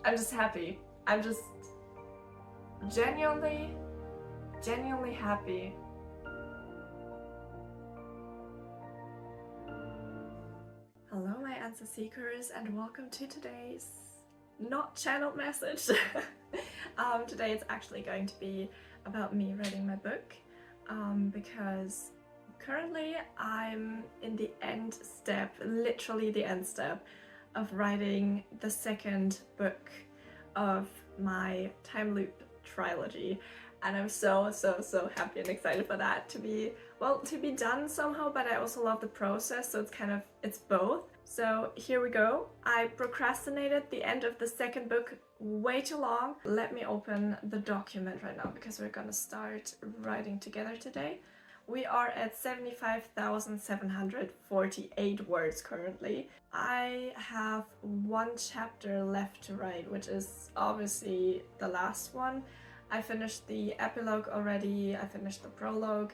I'm just happy. I'm just genuinely happy. Hello my answer seekers and welcome to today's not channeled message. Today it's actually going to be about me writing my book because currently I'm in the end step, literally the end step of writing the second book of my TIMELOOP trilogy, and I'm so happy and excited for that to be done somehow, but I also love the process, so it's both. So here we go. I procrastinated the end of the second book way too long. Let me open the document right now because we're gonna start writing together today. We are at 75,748 words currently. I have one chapter left to write, which is obviously the last one. I finished the epilogue already, I finished the prologue,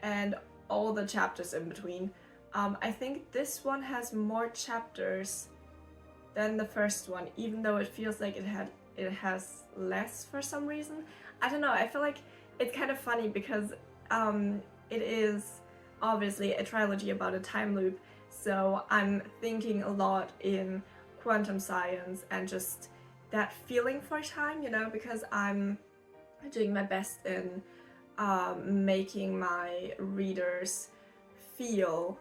and all the chapters in between. I think this one has more chapters than the first one, even though it feels like it has less for some reason. I don't know, I feel like it's kind of funny because it is obviously a trilogy about a time loop, so I'm thinking a lot in quantum science and just that feeling for time, you know, because I'm doing my best in making my readers feel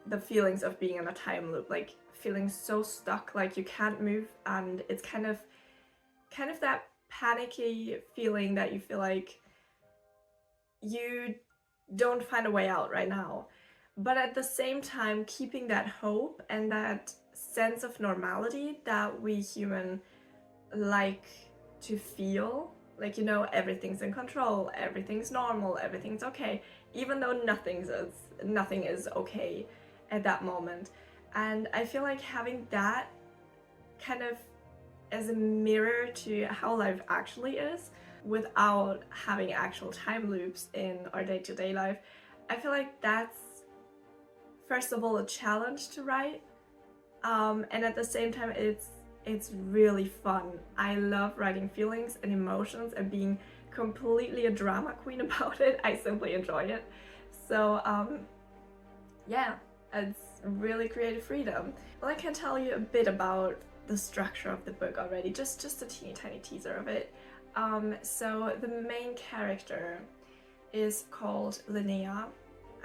the feelings of being in a time loop, like feeling so stuck, like you can't move, and it's kind of that panicky feeling that you feel like you don't find a way out right now, but at the same time keeping that hope and that sense of normality that we human like to feel, like, you know, everything's in control, everything's normal, everything's okay, even though nothing is okay at that moment. And I feel like having that kind of as a mirror to how life actually is, without having actual time loops in our day-to-day life, I feel like that's first of all a challenge to write, and at the same time it's really fun. I love writing feelings and emotions and being completely a drama queen about it. I simply enjoy it. So yeah, it's really creative freedom. Well, I can tell you a bit about the structure of the book already, just a teeny tiny teaser of it. So the main character is called Linnea.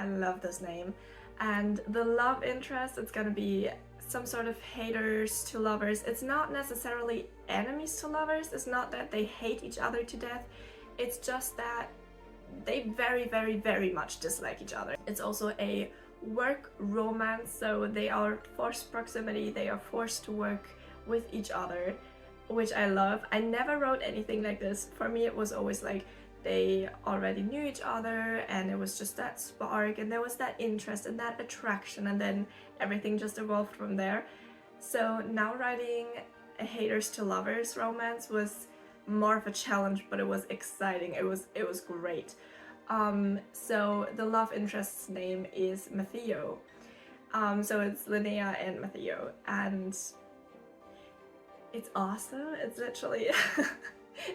I love this name. And the love interest, it's gonna be some sort of haters to lovers. It's not necessarily enemies to lovers. It's not that they hate each other to death. It's just that they very much dislike each other. It's also a work romance, so they are forced proximity. They are forced to work with each other, which I love. I never wrote anything like this. For me, it was always like they already knew each other and it was just that spark and there was that interest and that attraction, and then everything just evolved from there. So now writing a haters to lovers romance was more of a challenge, but it was exciting. It was great. So the love interest's name is Matteo. So it's Linnea and Matteo, and it's awesome. It's literally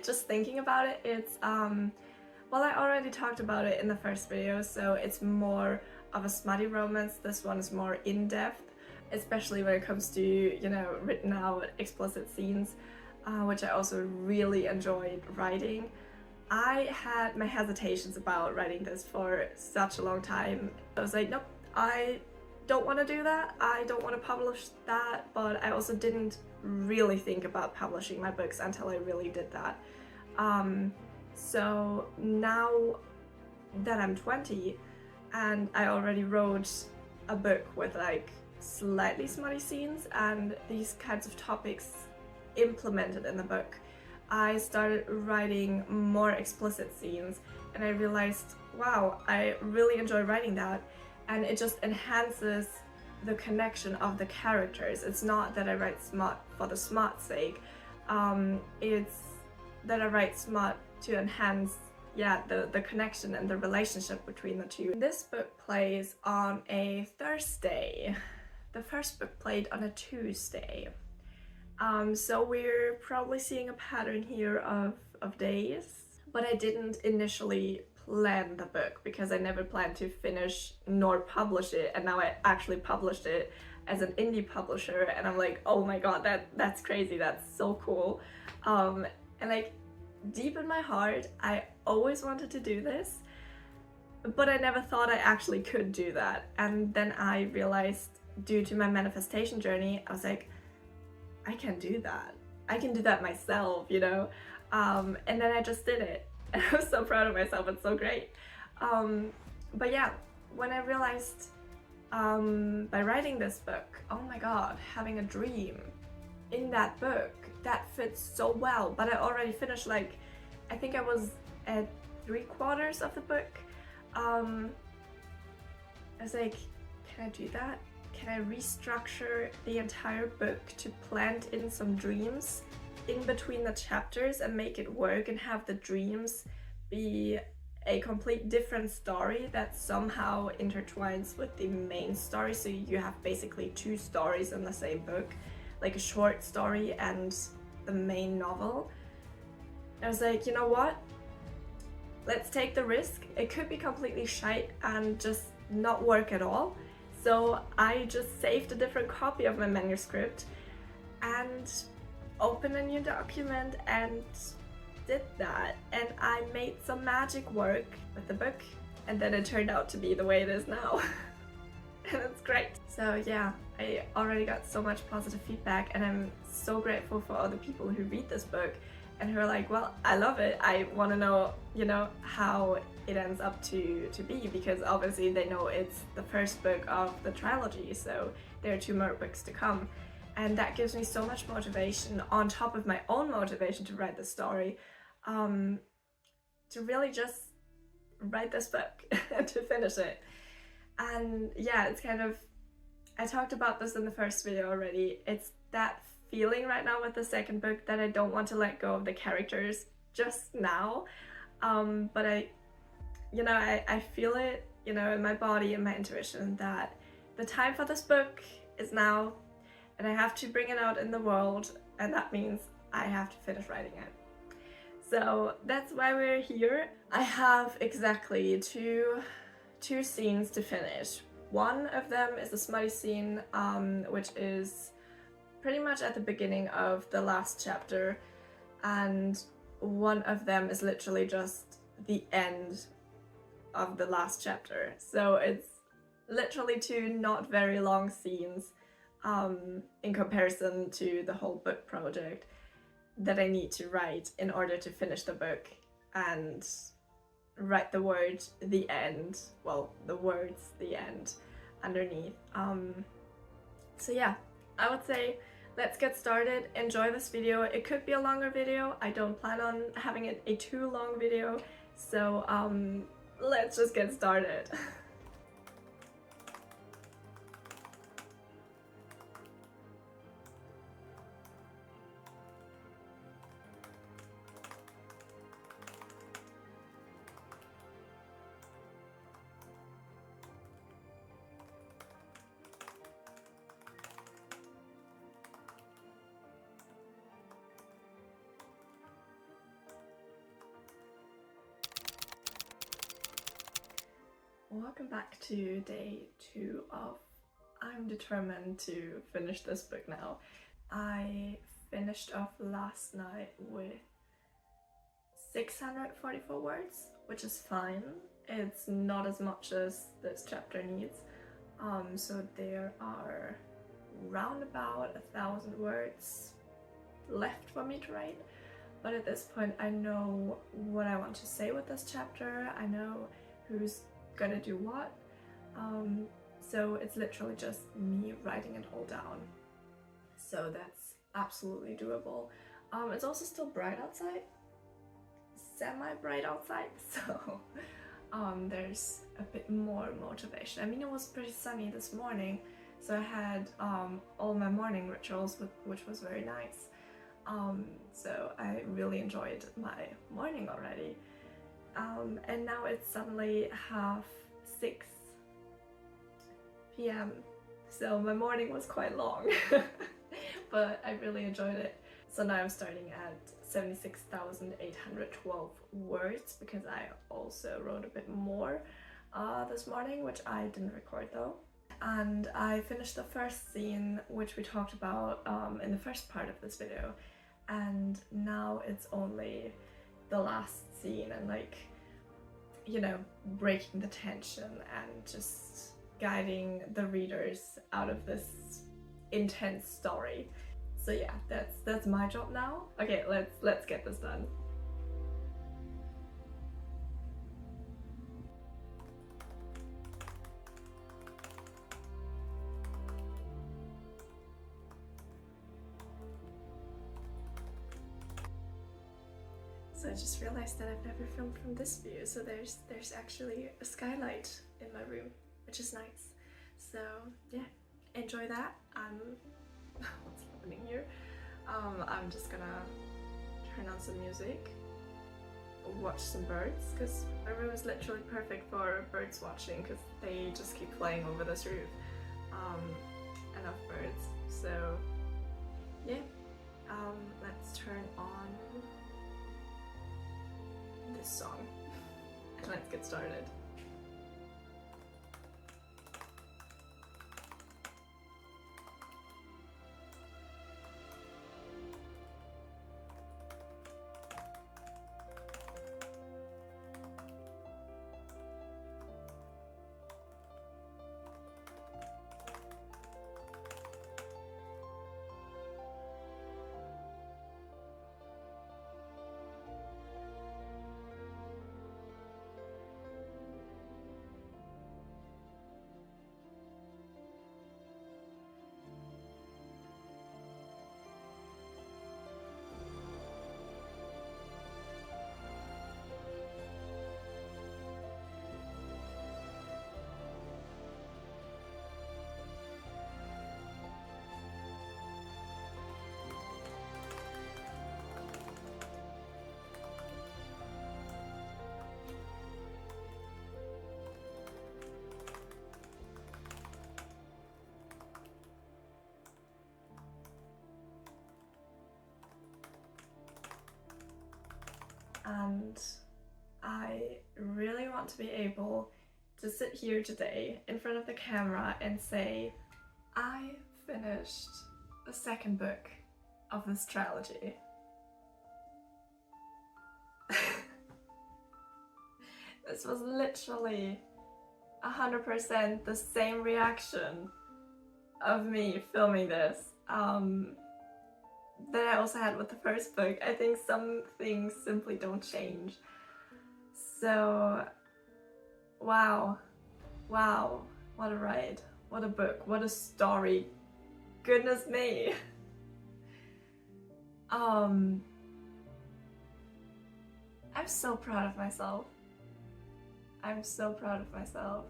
just thinking about it, it's well, I already talked about it in the first video, so it's more of a smutty romance. This one is more in-depth, especially when it comes to, you know, written out explicit scenes, which I also really enjoyed writing. I had my hesitations about writing this for such a long time. I was like, nope, I don't want to do that, I don't want to publish that, but I also didn't really think about publishing my books until I really did that. So now that I'm 20 and I already wrote a book with like slightly smutty scenes and these kinds of topics implemented in the book, I started writing more explicit scenes and I realized, wow, I really enjoy writing that, and it just enhances the connection of the characters. It's not that I write smut for the smut's sake, it's that I write smut to enhance, yeah, the connection and the relationship between the two. This book plays on a Thursday. The first book played on a Tuesday. So we're probably seeing a pattern here of days, but I didn't initially plan the book because I never planned to finish nor publish it, and now I actually published it as an indie publisher, and I'm like, oh my god, that's crazy, that's so cool. And like deep in my heart, I always wanted to do this, but I never thought I actually could do that. And then I realized, due to my manifestation journey, I was like, I can do that. I can do that myself, you know? And then I just did it. And I was so proud of myself, it's so great. But yeah, when I realized by writing this book, oh my god, having a dream in that book, that fits so well. But I already finished, like, I think I was at 3/4 of the book. I was like, can I do that? Can I restructure the entire book to plant in some dreams in between the chapters and make it work and have the dreams be a complete different story that somehow intertwines with the main story, so you have basically 2 stories in the same book, like a short story and the main novel. I was like, you know what? Let's take the risk. It could be completely shite and just not work at all. So I just saved a different copy of my manuscript and opened a new document and did that. And I made some magic work with the book, and then it turned out to be the way it is now. And it's great. So yeah, I already got so much positive feedback, and I'm so grateful for all the people who read this book and who are like, well, I love it. I want to know, you know, how it ends up to be, because obviously they know it's the first book of the trilogy, so there are 2 more books to come. And that gives me so much motivation, on top of my own motivation to write the story, to really just write this book and to finish it. And yeah, it's kind of, I talked about this in the first video already, it's that feeling right now with the second book that I don't want to let go of the characters just now, but I feel it, you know, in my body and my intuition that the time for this book is now, and I have to bring it out in the world, and that means I have to finish writing it. So that's why we're here. I have exactly two scenes to finish. One of them is the smutty scene, which is pretty much at the beginning of the last chapter, and one of them is literally just the end of the last chapter. So it's literally 2 not very long scenes in comparison to the whole book project that I need to write in order to finish the book and write the word the end, well, the words the end underneath. So yeah, I would say let's get started. Enjoy this video. It could be a longer video. I don't plan on having it a too long video, so let's just get started. Welcome back to day 2 of I'm determined to finish this book now. I finished off last night with 644 words, which is fine. It's not as much as this chapter needs. So there are round about 1,000 words left for me to write. But at this point I know what I want to say with this chapter. I know who's gonna do what, so it's literally just me writing it all down, so that's absolutely doable. It's also still bright outside, semi-bright outside, so there's a bit more motivation. I mean, it was pretty sunny this morning, so I had all my morning rituals, which was very nice, so I really enjoyed my morning already. And now it's suddenly 6:30 p.m. So my morning was quite long, but I really enjoyed it. So now I'm starting at 76,812 words because I also wrote a bit more this morning, which I didn't record though. And I finished the first scene, which we talked about in the first part of this video, and now it's only the last scene and like, you know, breaking the tension and just guiding the readers out of this intense story. So yeah, that's my job now. Okay, let's get this done. So I just realized that I've never filmed from this view, so there's actually a skylight in my room, which is nice. So yeah, enjoy that. What's happening here? I'm just gonna turn on some music, watch some birds, because my room is literally perfect for birds watching, because they just keep flying over this roof. Enough birds. So yeah, let's turn on this song and let's get started. And I really want to be able to sit here today in front of the camera and say, I finished the second book of this trilogy. This was literally 100% the same reaction of me filming this that I also had with the first book. I think some things simply don't change. So, wow, what a ride, what a book, what a story, goodness me. I'm so proud of myself. I'm so proud of myself.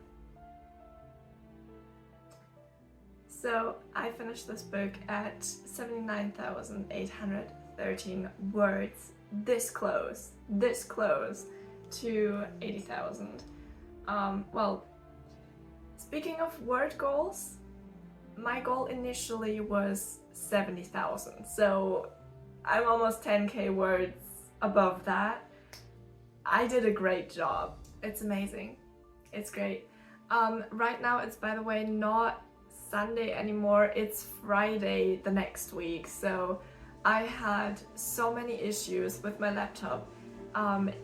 So I finished this book at 79,813 words, this close to 80,000. Well, speaking of word goals, my goal initially was 70,000, so I'm almost 10k words above that. I did a great job. It's amazing. It's great. Right now it's, by the way, not Sunday anymore, it's Friday the next week, so I had so many issues with my laptop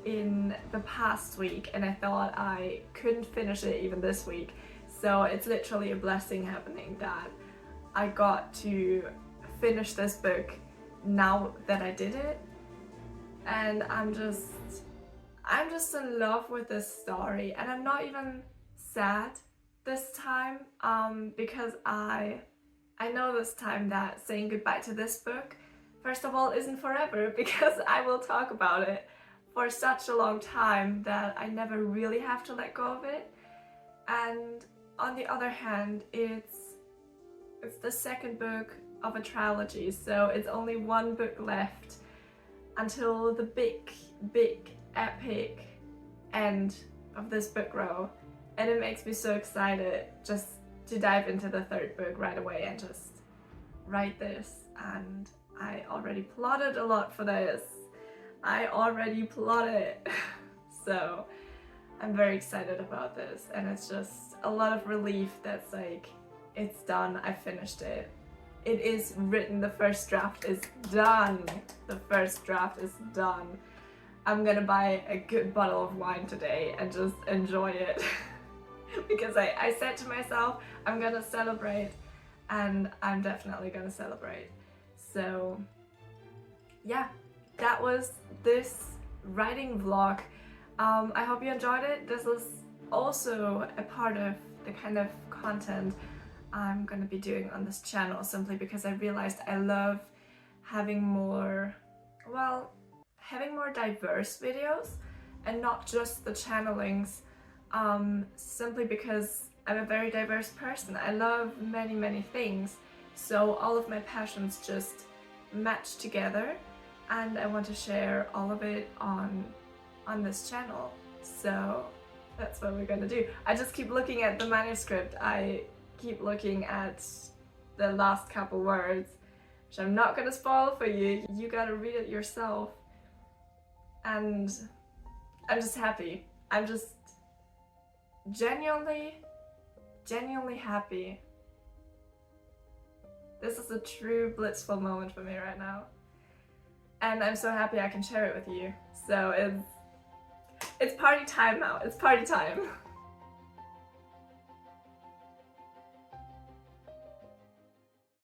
in the past week, and I thought I couldn't finish it even this week. So it's literally a blessing happening that I got to finish this book now that I did it, and I'm just in love with this story, and I'm not even sad this time because I know this time that saying goodbye to this book, first of all, isn't forever, because I will talk about it for such a long time that I never really have to let go of it. And on the other hand, it's the second book of a trilogy, so it's only one book left until the big epic end of this book row, and it makes me so excited just to dive into the third book right away and just write this and I already plotted a lot for this. I already plotted. So I'm very excited about this, and it's just a lot of relief that's like, it's done, I finished it. It is written, the first draft is done. The first draft is done. I'm gonna buy a good bottle of wine today and just enjoy it. Because I said to myself, I'm gonna celebrate, and I'm definitely gonna celebrate. So yeah, that was this writing vlog. I hope you enjoyed it. This is also a part of the kind of content I'm gonna be doing on this channel, simply because I realized I love having more, well, having more diverse videos and not just the channelings, simply because I'm a very diverse person. I love many things, so all of my passions just match together, and I want to share all of it on this channel. So that's what we're gonna do. I just keep looking at the manuscript. I keep looking at the last couple words, which I'm not gonna spoil for you. You gotta read it yourself. And I'm just happy. I'm just genuinely happy. This is a true blissful moment for me right now. And I'm so happy I can share it with you. So it's party time now. It's party time.